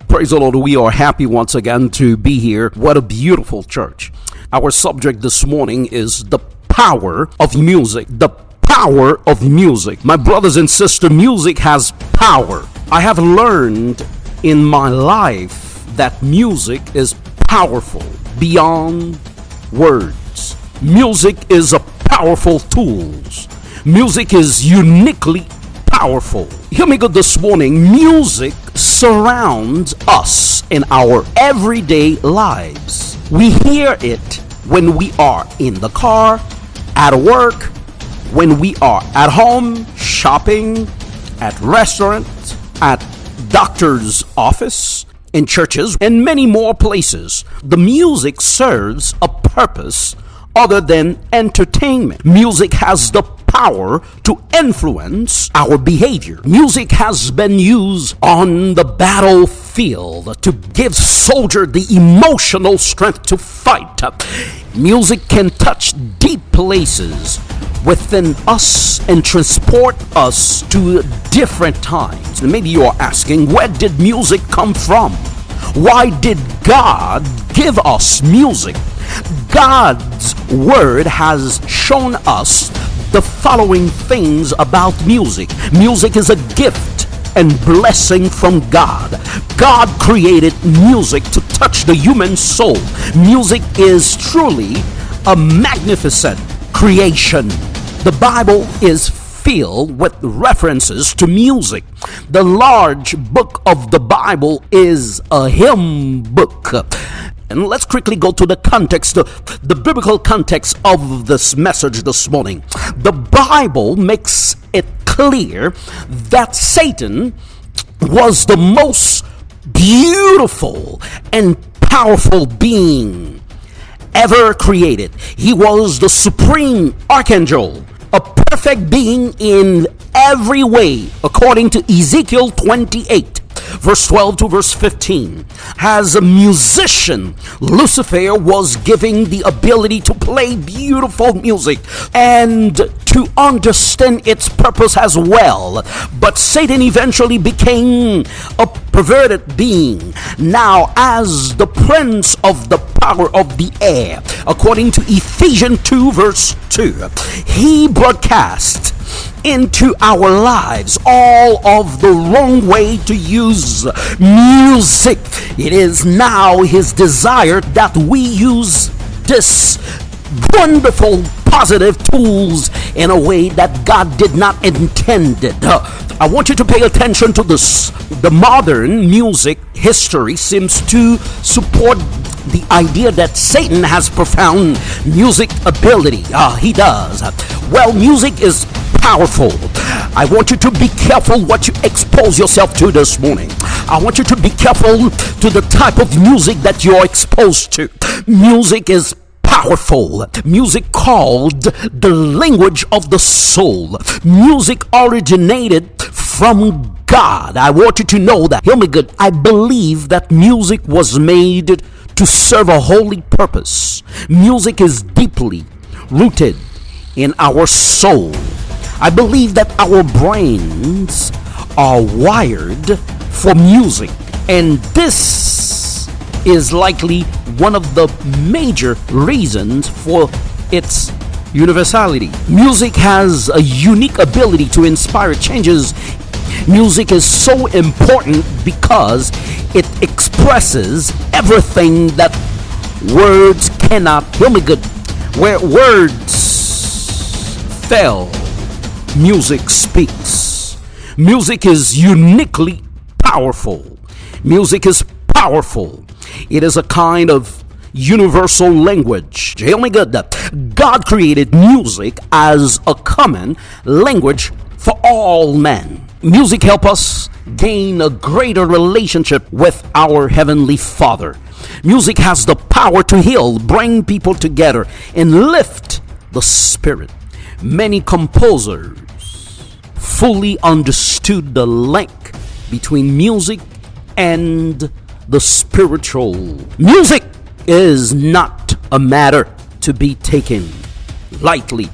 Praise the Lord. We are happy once again to be here. What a beautiful church. Our subject this morning is the power of music. The power of music. My brothers and sisters, music has power. I have learned in my life that music is powerful beyond words. Music is a powerful tool. Music is uniquely powerful. Hear me good this morning. Music surrounds us in our everyday lives. We hear it when we are in the car, at work, when we are at home, shopping, at restaurants, at doctor's office, in churches, and many more places. The music serves a purpose other than entertainment. Music has the power to influence our behavior. Music has been used on the battlefield to give soldiers the emotional strength to fight. Music can touch deep places within us and transport us to different times. And maybe you are asking, where did music come from? Why did God give us music? God's word has shown us the following things about music. Music is a gift and blessing from God. God created music to touch the human soul. Music is truly a magnificent creation. The Bible is filled with references to music. The large book of the Bible is a hymn book. And let's quickly go to the context, the biblical context of this message this morning. The Bible makes it clear that Satan was the most beautiful and powerful being ever created. He was the supreme archangel, a perfect being in every way, according to Ezekiel 28. Verse 12 to verse 15. As a musician, Lucifer was given the ability to play beautiful music and to understand its purpose as well. But Satan eventually became a perverted being. Now, as the prince of the power of the air, according to Ephesians 2 verse 2, he broadcast into our lives all of the wrong way to use music. It is now his desire that we use this wonderful positive tools in a way that God did not intend it. I want you to pay attention to this. The modern music history seems to support the idea that Satan has profound music ability. He does. Well, music is powerful. I want you to be careful what you expose yourself to this morning. I want you to be careful to the type of music that you're exposed to. Music is powerful. Music called the language of the soul. Music originated from God. I want you to know that. Hear me good. I believe that music was made to serve a holy purpose. Music is deeply rooted in our soul. I believe that our brains are wired for music, and this is likely one of the major reasons for its universality. Music has a unique ability to inspire changes. Music is so important because it expresses everything that words cannot. Hear me good. Where words fail, music speaks. Music is uniquely powerful. Music is powerful. It is a kind of universal language. Hear me good. God created music as a common language for all men. Music helps us gain a greater relationship with our Heavenly Father. Music has the power to heal, bring people together, and lift the spirit. Many composers fully understood the link between music and the spiritual. Music is not a matter to be taken lightly.